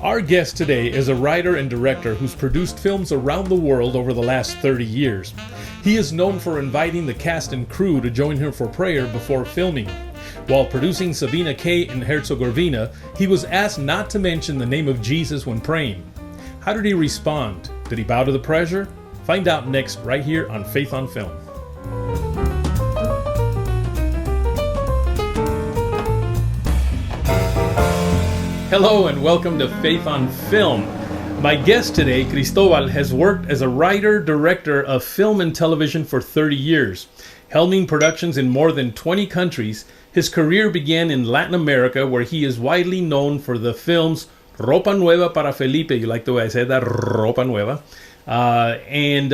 Our guest today is a writer and director who's produced films around the world over the last 30 years. He is known for inviting the cast and crew to join him for prayer before filming. While producing Sabina K in Herzegovina, he was asked not to mention the name of Jesus when praying. How did he respond? Did he bow to the pressure? Find out next, right here on Faith on Film. Hello and welcome to Faith on Film. My guest today, Cristóbal, has worked as a writer, director of film and television for 30 years. Helming productions in more than 20 countries, his career began in Latin America, where he is widely known for the films Ropa Nueva para Felipe, you like the way I said that, Ropa Nueva, and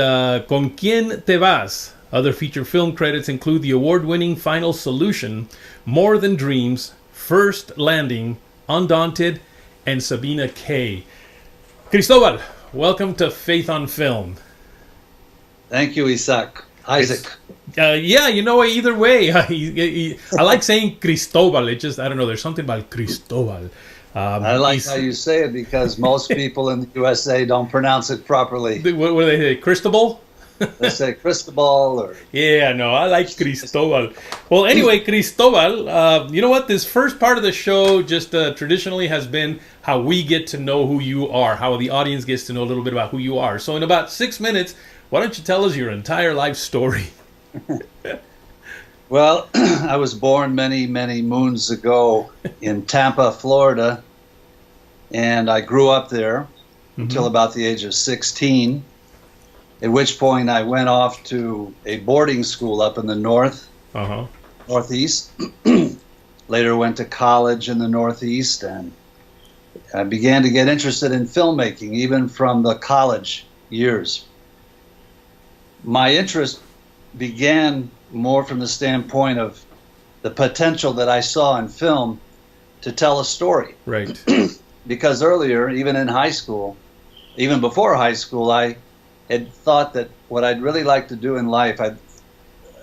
Con Quién te vas. Other feature film credits include the award-winning Final Solution, More Than Dreams, First Landing, Undaunted and Sabina K. Cristóbal, welcome to Faith on Film. Thank you, Isaac. Isaac. Yeah, you know, either way. I like saying Cristobal. It just, I don't know, there's something about Cristobal. I like how you say it because most people in the USA don't pronounce it properly. What do they say? Cristobal? They say Cristobal or... Yeah, no, I like Cristobal. Well, anyway, Cristobal, you know what? This first part of the show just traditionally has been how we get to know who you are, how the audience gets to know a little bit about who you are. So in about 6 minutes, why don't you tell us your entire life story? Well, I was born many, many moons ago in Tampa, Florida, and I grew up there until about the age of 16. At which point I went off to a boarding school up in the northeast. Later went to college in the Northeast, and I began to get interested in filmmaking, even from the college years. My interest began more from the standpoint of the potential that I saw in film to tell a story. Right. Because earlier, even in high school, even before high school, I had thought that what I'd really like to do in life, I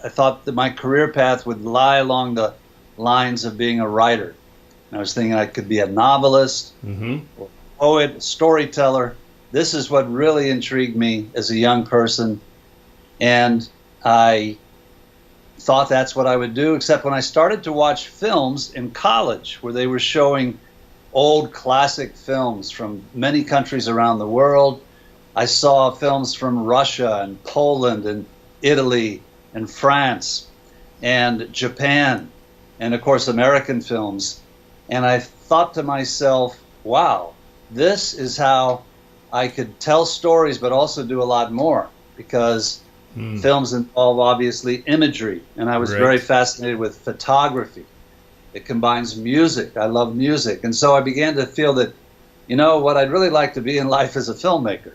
thought that my career path would lie along the lines of being a writer. And I was thinking I could be a novelist, or a poet, a storyteller. This is what really intrigued me as a young person. And I thought that's what I would do, except when I started to watch films in college where they were showing old classic films from many countries around the world. I saw films from Russia and Poland and Italy and France and Japan and, of course, American films. And I thought to myself, wow, this is how I could tell stories but also do a lot more, because films involve, obviously, imagery. And I was very fascinated with photography. It combines music. I love music. And so I began to feel that, you know, what I'd really like to be in life is a filmmaker.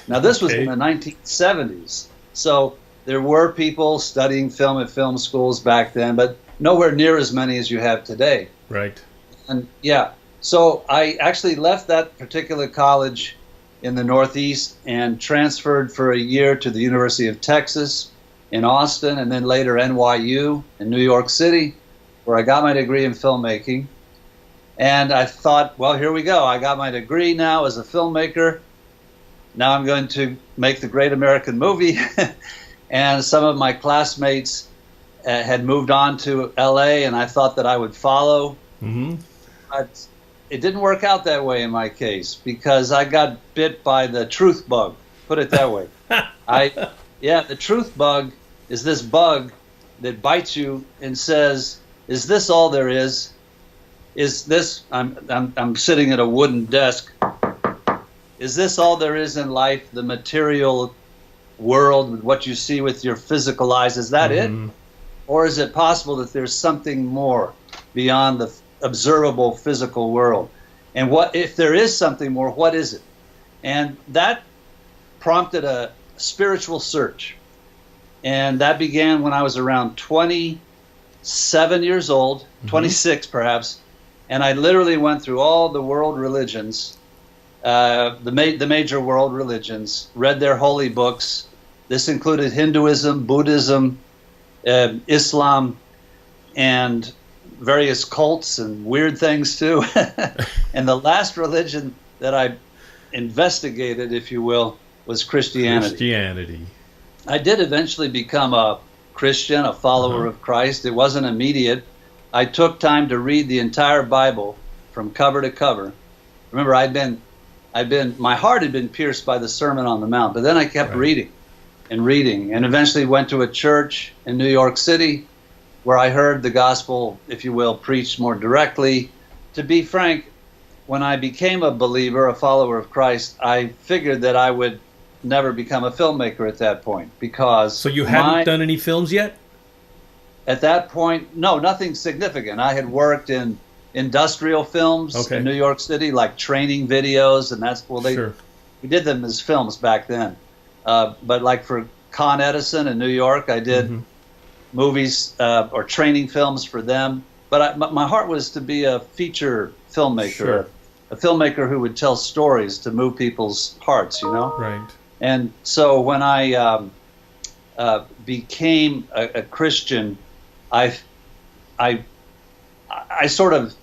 Now, this was in the 1970s, so there were people studying film at film schools back then, but nowhere near as many as you have today. Right. And yeah, so I actually left that particular college in the Northeast and transferred for a year to the University of Texas in Austin, and then later NYU in New York City, where I got my degree in filmmaking. And I thought, well, here we go. I got my degree now as a filmmaker. Now I'm going to make the great American movie. And some of my classmates had moved on to LA, and I thought that I would follow. But it didn't work out that way in my case, because I got bit by the truth bug, put it that way. The truth bug is this bug that bites you and says, is this all there is? Is this, I'm sitting at a wooden desk. Is this all there is in life, the material world, what you see with your physical eyes? Is that it? Or is it possible that there's something more beyond the observable physical world? And what if there is something more, what is it? And that prompted a spiritual search. And that began when I was around 27 years old, 26 perhaps. And I literally went through all the world religions, the major world religions, read their holy books. This included Hinduism, Buddhism, Islam, and various cults and weird things too. And the last religion that I investigated, if you will, was Christianity. I did eventually become a Christian, a follower of Christ. It wasn't immediate. I took time to read the entire Bible from cover to cover. Remember, my heart had been pierced by the Sermon on the Mount, but then I kept reading, and eventually went to a church in New York City where I heard the gospel, if you will, preached more directly. To be frank, when I became a believer, a follower of Christ, I figured that I would never become a filmmaker at that point, because... So you hadn't done any films yet? At that point, no, nothing significant. I had worked in industrial films in New York City, like training videos, and that's, well, we did them as films back then. But like for Con Edison in New York, I did movies or training films for them. But my heart was to be a feature filmmaker, a filmmaker who would tell stories to move people's hearts, you know? Right. And so when I became a Christian, I sort of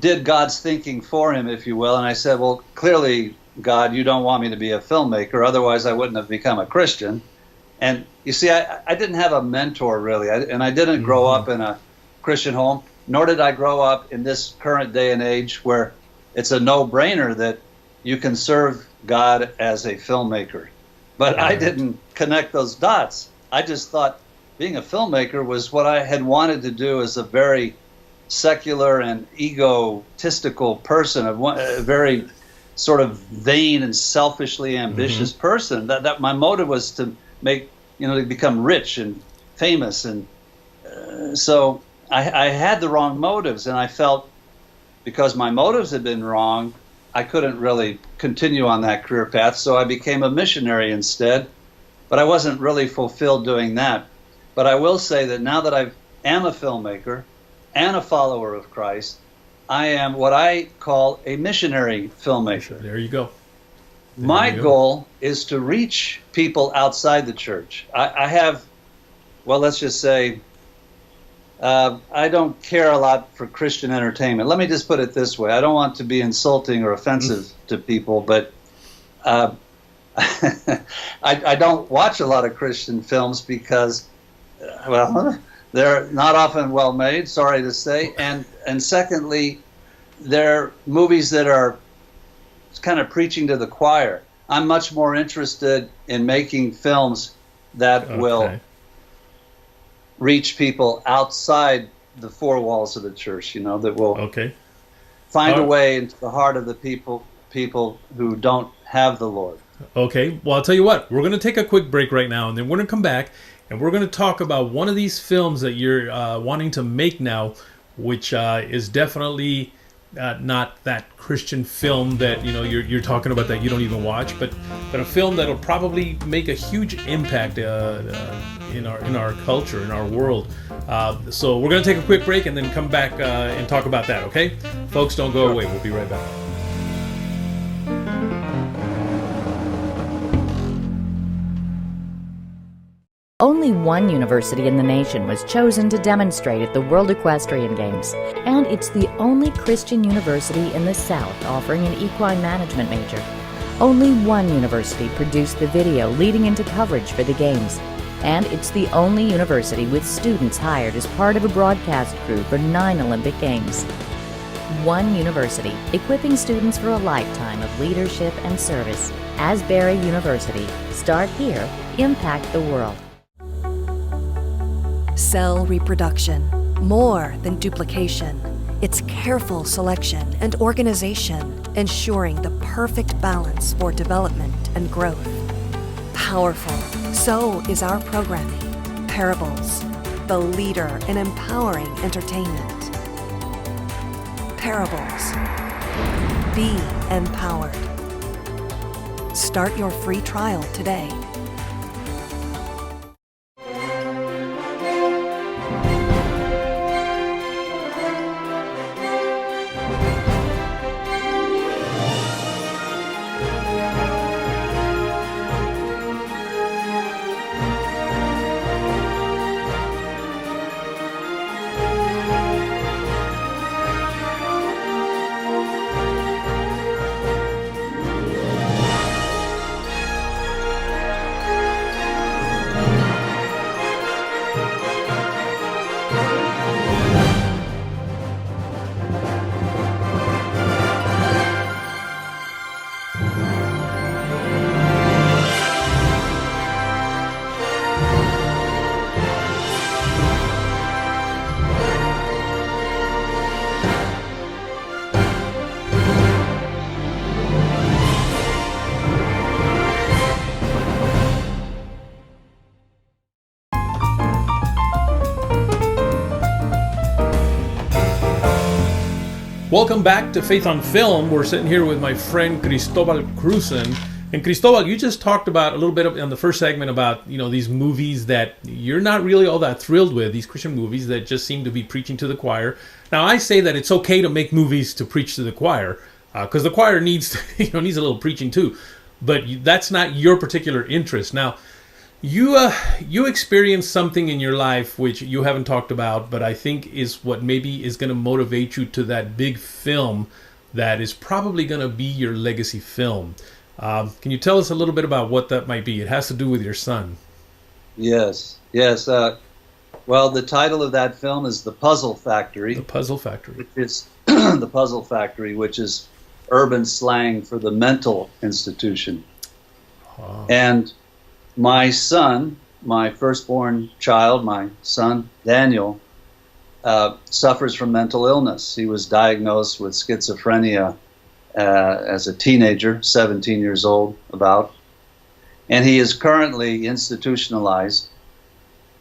did God's thinking for him, if you will, and I said, well, clearly, God, you don't want me to be a filmmaker, otherwise I wouldn't have become a Christian. And you see, I didn't have a mentor, really, and I didn't grow up in a Christian home, nor did I grow up in this current day and age where it's a no-brainer that you can serve God as a filmmaker. But I didn't connect those dots. I just thought being a filmmaker was what I had wanted to do as a very secular and egotistical person, a very sort of vain and selfishly ambitious person. That my motive was to make, to become rich and famous, and so I had the wrong motives, and I felt because my motives had been wrong, I couldn't really continue on that career path, so I became a missionary instead. But I wasn't really fulfilled doing that. But I will say that now that I am a filmmaker and a follower of Christ, I am what I call a missionary filmmaker. There you go. My goal is to reach people outside the church. I have, well, let's just say, I don't care a lot for Christian entertainment. Let me just put it this way. I don't want to be insulting or offensive to people, but I don't watch a lot of Christian films because, well, they're not often well made, sorry to say, and secondly, they're movies that are kind of preaching to the choir. I'm much more interested in making films that will reach people outside the four walls of the church, that will find a way into the heart of the people who don't have the Lord. Okay, well, I'll tell you what, we're going to take a quick break right now, and then we're going to come back, and we're going to talk about one of these films that you're wanting to make now, which is definitely not that Christian film that you're talking about that you don't even watch, but a film that'll probably make a huge impact in our culture, in our world. So we're going to take a quick break and then come back and talk about that. Okay, folks, don't go away. We'll be right back. Only one university in the nation was chosen to demonstrate at the World Equestrian Games, and it's the only Christian university in the South offering an equine management major. Only one university produced the video leading into coverage for the Games, and it's the only university with students hired as part of a broadcast crew for 9 Olympic Games. One university equipping students for a lifetime of leadership and service. Asbury University. Start here, impact the world. Cell reproduction, more than duplication. It's careful selection and organization, ensuring the perfect balance for development and growth. Powerful, so is our programming. Parables, the leader in empowering entertainment. Parables. Be empowered. Start your free trial today. Welcome back to Faith on Film. We're sitting here with my friend Cristobal Krusen. And Cristobal, you just talked about a little bit on the first segment about, these movies that you're not really all that thrilled with, these Christian movies that just seem to be preaching to the choir. Now, I say that it's okay to make movies to preach to the choir, because the choir needs a little preaching too. But that's not your particular interest. Now, you experienced something in your life which you haven't talked about, but I think is what maybe is going to motivate you to that big film that is probably going to be your legacy film. Can you tell us a little bit about what that might be? It has to do with your son. Yes. Well, the title of that film is The Puzzle Factory. The Puzzle Factory. Which is The Puzzle Factory, which is urban slang for the mental institution. Oh. And my son, my firstborn child, my son Daniel, suffers from mental illness. He was diagnosed with schizophrenia as a teenager, 17 years old about, and he is currently institutionalized,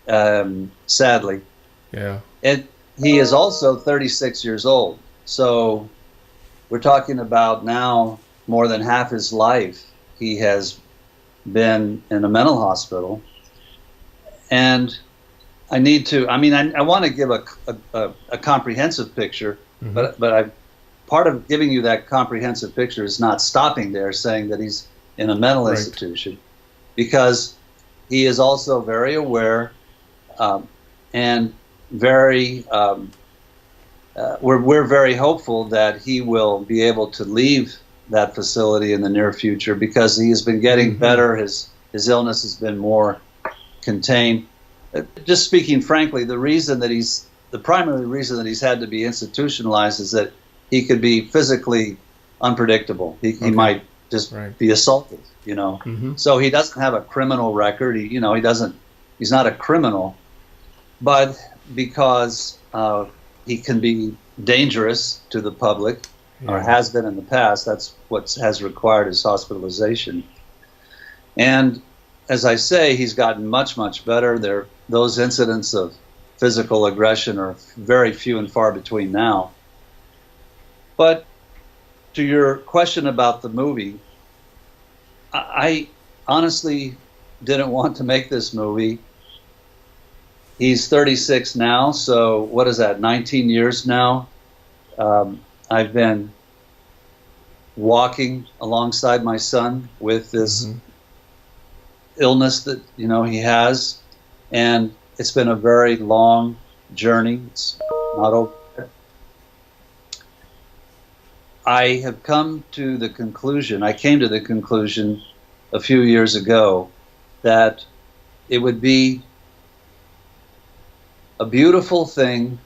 sadly. Yeah. And he is also 36 years old. So we're talking about now more than half his life he has been in a mental hospital. And I want to give a comprehensive picture, mm-hmm. but part of giving you that comprehensive picture is not stopping there saying that he's in a mental right. institution, because he is also very aware and very we're very hopeful that he will be able to leave that facility in the near future, because he has been getting mm-hmm. better. His illness has been more contained. Just speaking frankly, the primary reason that he's had to be institutionalized is that he could be physically unpredictable. He might just right. be assaulted, Mm-hmm. So he doesn't have a criminal record. He's not a criminal, but because he can be dangerous to the public, or has been in the past, that's what has required his hospitalization. And as I say, he's gotten much, much better. Those incidents of physical aggression are very few and far between now. But to your question about the movie, I honestly didn't want to make this movie. He's 36 now, so what is that, 19 years now? I've been walking alongside my son with this mm-hmm. illness that he has, and it's been a very long journey. It's not over. I came to the conclusion a few years ago that it would be a beautiful thing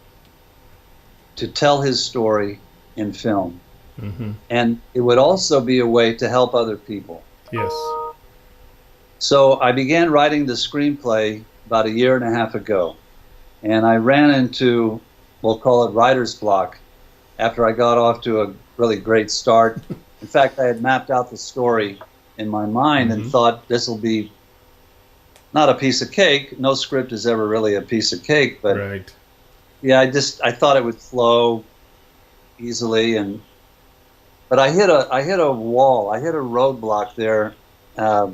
to tell his story in film. Mm-hmm. And it would also be a way to help other people. Yes. So I began writing the screenplay about 1.5 years ago. And I ran into, we'll call it writer's block, after I got off to a really great start. In fact, I had mapped out the story in my mind mm-hmm. and thought this will be not a piece of cake. No script is ever really a piece of cake, but right. Yeah, I thought it would flow easily, but I hit a wall. I hit a roadblock there that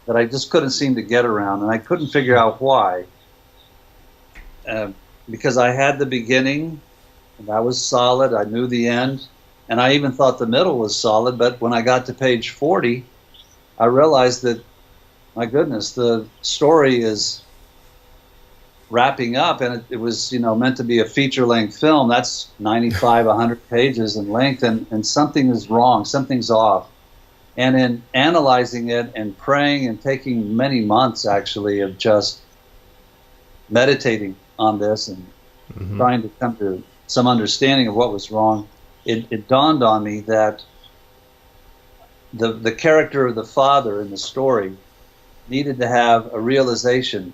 I just couldn't seem to get around, and I couldn't figure out why. Because I had the beginning, and that was solid. I knew the end, and I even thought the middle was solid. But when I got to page 40, I realized that, my goodness, the story is wrapping up, and it was meant to be a feature-length film. That's 95, 100 pages in length, and something is wrong, something's off. And in analyzing it and praying and taking many months actually of just meditating on this and mm-hmm. trying to come to some understanding of what was wrong, it dawned on me that the character of the father in the story needed to have a realization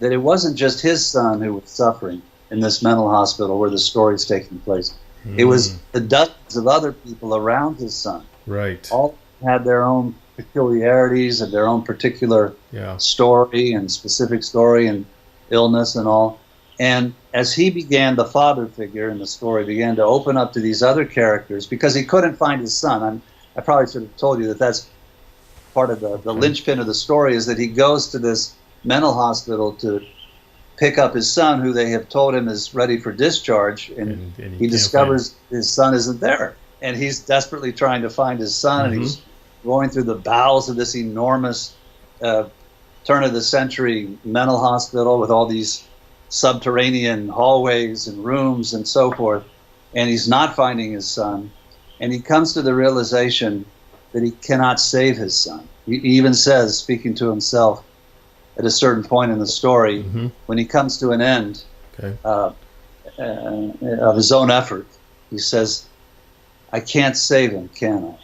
that it wasn't just his son who was suffering in this mental hospital where the story is taking place. Mm. It was the dozens of other people around his son. Right. All had their own peculiarities and their own particular story and specific story and illness and all. And as he began, the father figure in the story began to open up to these other characters because he couldn't find his son. I probably should have told you that that's part of the linchpin of the story, is that he goes to this mental hospital to pick up his son, who they have told him is ready for discharge, and he discovers his son isn't there. And he's desperately trying to find his son, and he's going through the bowels of this enormous turn-of-the-century mental hospital with all these subterranean hallways and rooms and so forth, and he's not finding his son. And he comes to the realization that he cannot save his son. He even says, speaking to himself at a certain point in the story, when he comes to an end of his own effort, he says, I can't save him, can I?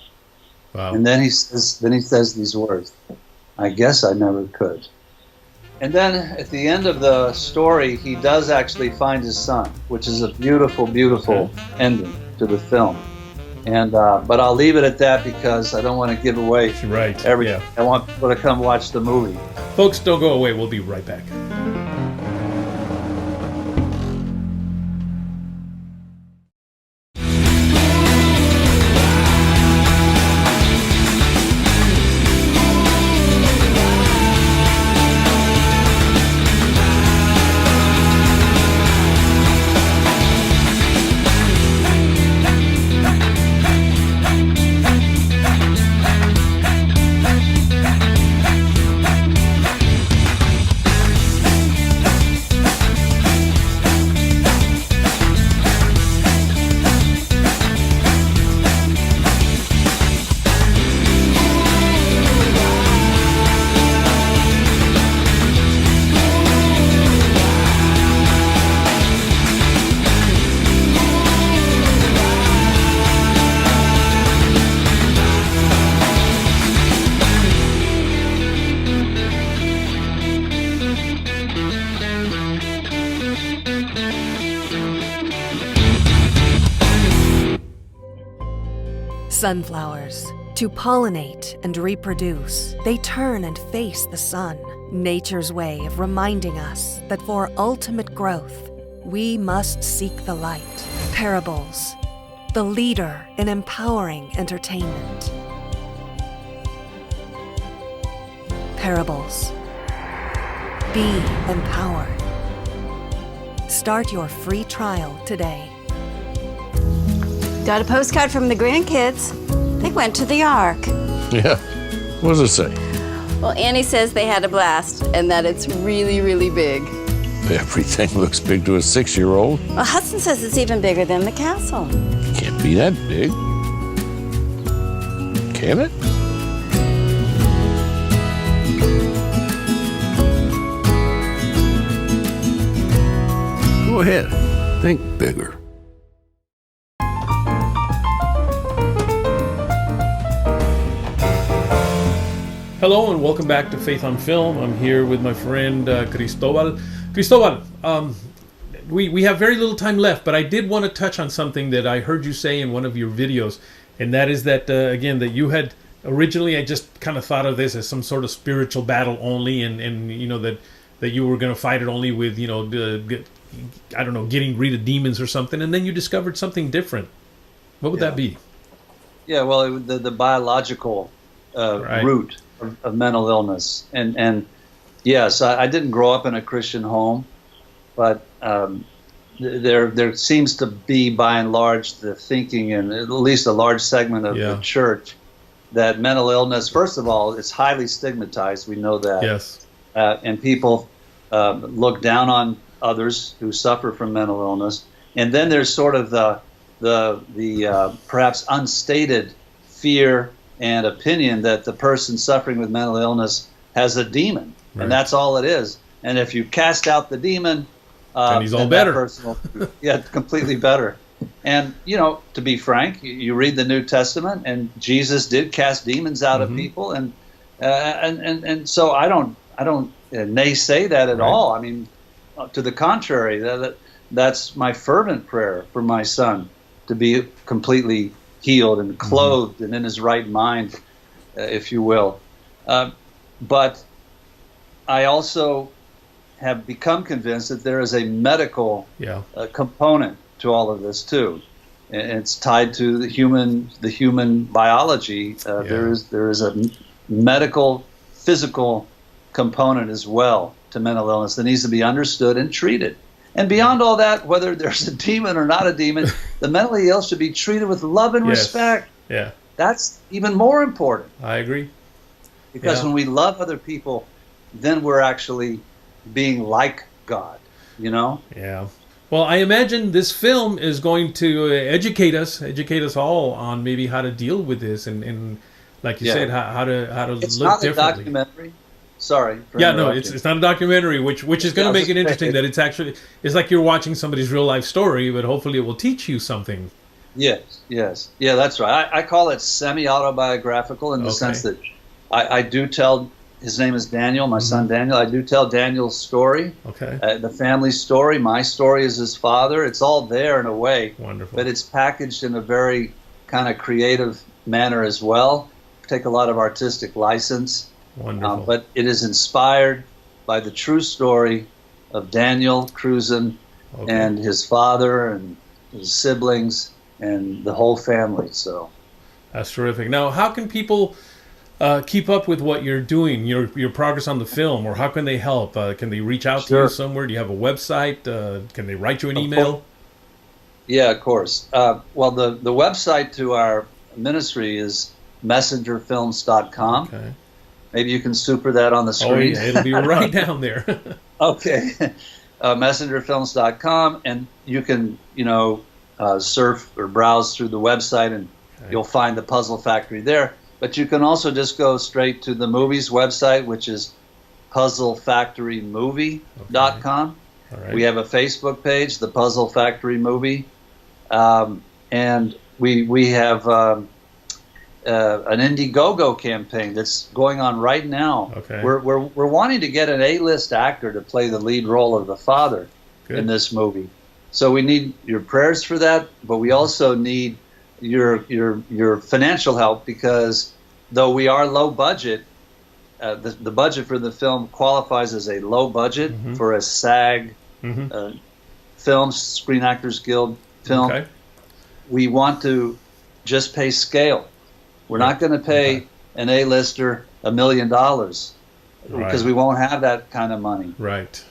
Wow. And then he says these words, I guess I never could. And then at the end of the story, he does actually find his son, which is a beautiful, beautiful ending to the film. And but I'll leave it at that because I don't want to give away everything. I want people to come watch the movie. Folks, don't go away. We'll be right back. Sunflowers. To pollinate and reproduce, they turn and face the sun, nature's way of reminding us that for ultimate growth, we must seek the light. Parables, the leader in empowering entertainment. Parables. Be empowered. Start your free trial today. Got a postcard from the grandkids. They went to the Ark. Yeah. What does it say? Well, Annie says they had a blast and that it's really, really big. Everything looks big to a 6-year-old. Well, Hudson says it's even bigger than the castle. Can't be that big. Can it? Go ahead. Think bigger. Hello and welcome back to Faith on Film. I'm here with my friend Cristóbal. Cristóbal, we have very little time left, but I did want to touch on something that I heard you say in one of your videos, and that is that, again, that you had originally, I just kind of thought of this as some sort of spiritual battle only, and you know, that you were going to fight it only with, you know, I don't know, getting rid of demons or something, and then you discovered something different. What would that be? Yeah, well, the biological root of mental illness. And yes, I didn't grow up in a Christian home, but there seems to be, by and large, the thinking, and at least a large segment of the church, that mental illness, first of all, it's highly stigmatized. We know that. Yes. And people look down on others who suffer from mental illness. And then there's sort of the perhaps unstated fear and opinion that the person suffering with mental illness has a demon, and that's all it is. And if you cast out the demon, then he's all better. Completely better. And you know, to be frank, you read the New Testament, and Jesus did cast demons out of people, and so I don't naysay that at all. I mean, to the contrary, that's my fervent prayer for my son to be completely healed and clothed and in his right mind, if you will. But I also have become convinced that there is a medical component to all of this too. And it's tied to the human biology. There is a medical, physical component as well to mental illness that needs to be understood and treated. And beyond all that, whether there's a demon or not a demon, the mentally ill should be treated with love and respect. Yeah. That's even more important. I agree. Because when we love other people, then we're actually being like God, you know? Yeah. Well, I imagine this film is going to educate us all on maybe how to deal with this and like you said, how to it's look differently. It's not a documentary. Sorry. It's not a documentary, which is going to make it interesting that it's like you're watching somebody's real life story, but hopefully it will teach you something. Yes. Yeah, that's right. I call it semi-autobiographical in the sense that I do tell, his name is Daniel, my son Daniel, I do tell Daniel's story, the family story, my story as his father. It's all there in a way. Wonderful. But it's packaged in a very kind of creative manner as well. Take a lot of artistic license. Wonderful. But it is inspired by the true story of Daniel Krusen and his father and his siblings and the whole family. So that's terrific. Now, how can people keep up with what you're doing, your progress on the film, or how can they help? Can they reach out to you somewhere? Do you have a website? Can they write you an email? Yeah, of course. Well, the website to our ministry is messengerfilms.com. Okay. Maybe you can super that on the screen. Oh, yeah, it'll be right down there. Okay. Messengerfilms.com, and you can, surf or browse through the website, and you'll find the Puzzle Factory there. But you can also just go straight to the movie's website, which is puzzlefactorymovie.com. All right. We have a Facebook page, the Puzzle Factory Movie, and we have an Indiegogo campaign that's going on right now. Okay. We're wanting to get an A-list actor to play the lead role of the father in this movie. So we need your prayers for that, but we also need your financial help, because though we are low budget, the budget for the film qualifies as a low budget for a SAG film, Screen Actors Guild film. Okay. We want to just pay scale. We're not going to pay an A-lister $1 million because we won't have that kind of money. Right.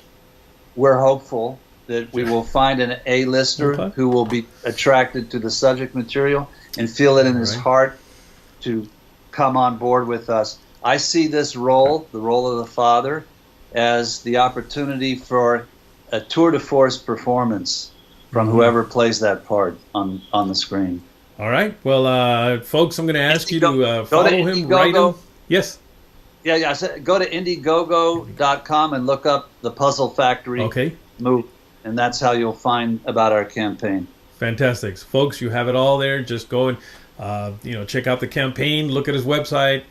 We're hopeful that we will find an A-lister who will be attracted to the subject material and feel it in his heart to come on board with us. I see this role, the role of the father, as the opportunity for a tour de force performance from whoever plays that part on the screen. All right. Well, folks, I'm going to ask you to follow him, write him. Yes. Yeah. I said, go to Indiegogo.com and look up the Puzzle Factory movie, and that's how you'll find about our campaign. Fantastic. Folks, you have it all there. Just go and check out the campaign, look at his website,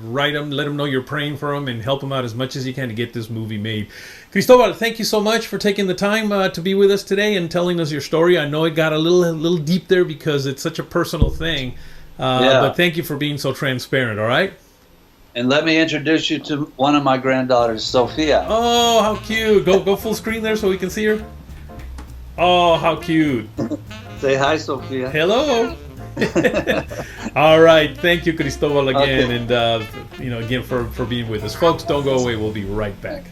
write him, let him know you're praying for him, and help him out as much as you can to get this movie made. Cristóbal, thank you so much for taking the time to be with us today and telling us your story. I know it got a little deep there because it's such a personal thing, but thank you for being so transparent, all right? And let me introduce you to one of my granddaughters, Sophia. Oh, how cute. Go full screen there so we can see her. Oh, how cute. Say hi, Sophia. Hello. All right. Thank you, Cristóbal, again. And, again, for being with us. Folks, don't go away. We'll be right back.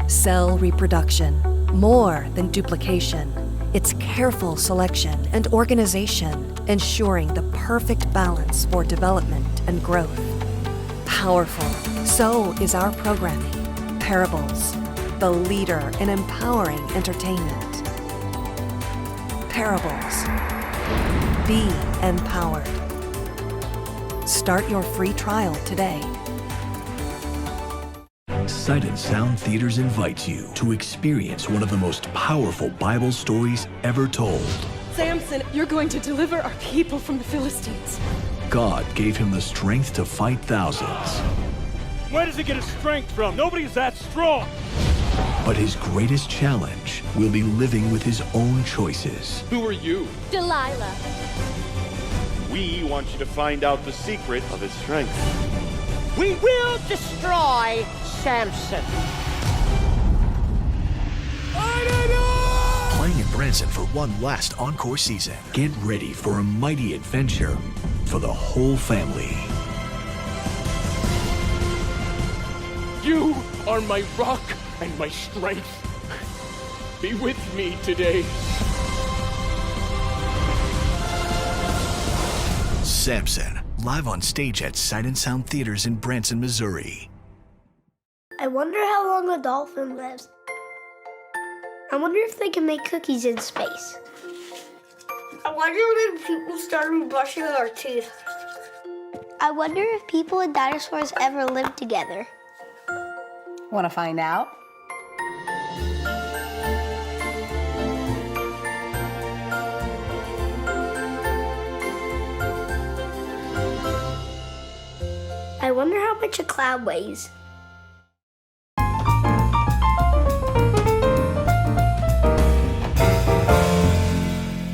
Cell reproduction, more than duplication. It's careful selection and organization, ensuring the perfect balance for development and growth. Powerful, so is our programming. Parables, the leader in empowering entertainment. Parables. Be empowered. Start your free trial today. Sight and Sound Theaters invites you to experience one of the most powerful Bible stories ever told. Samson, you're going to deliver our people from the Philistines. God gave him the strength to fight thousands. Where does he get his strength from? Nobody's that strong. But his greatest challenge will be living with his own choices. Who are you? Delilah. We want you to find out the secret of his strength. We will destroy Samson. Playing in Branson for one last encore season. Get ready for a mighty adventure for the whole family. You are my rock and my strength. Be with me today. Samson, live on stage at Sight and Sound Theaters in Branson, Missouri. I wonder how long a dolphin lives. I wonder if they can make cookies in space. I wonder when people started brushing our teeth. I wonder if people and dinosaurs ever lived together. Want to find out? I wonder how much a cloud weighs.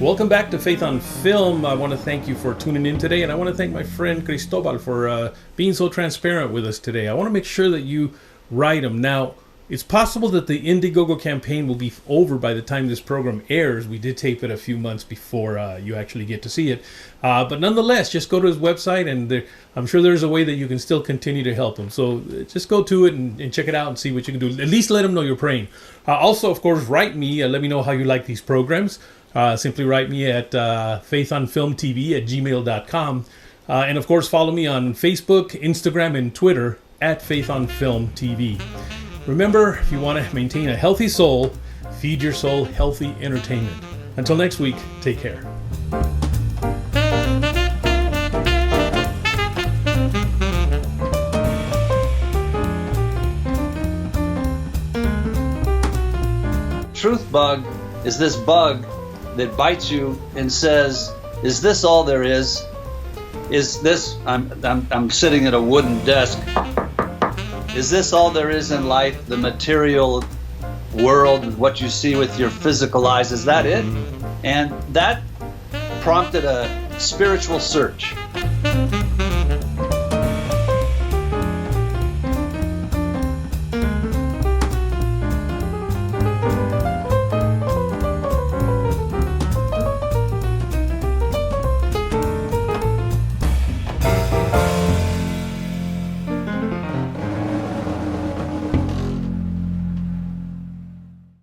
Welcome back to Faith on Film. I want to thank you for tuning in today, and I want to thank my friend Cristóbal for being so transparent with us today. I want to make sure that you write him. Now, it's possible that the Indiegogo campaign will be over by the time this program airs. We did tape it a few months before you actually get to see it. But nonetheless, just go to his website, and I'm sure there's a way that you can still continue to help him. So just go to it and check it out and see what you can do. At least let him know you're praying. Also, of course, write me. Let me know how you like these programs. Simply write me at faithonfilmtv@gmail.com. And of course, follow me on Facebook, Instagram, and Twitter at faithonfilmtv. Remember, if you want to maintain a healthy soul, feed your soul healthy entertainment. Until next week, take care. Truth bug is this bug that bites you and says, "Is this all there is? Is this?" I'm sitting at a wooden desk. Is this all there is in life? The material world, what you see with your physical eyes, is that it? And that prompted a spiritual search.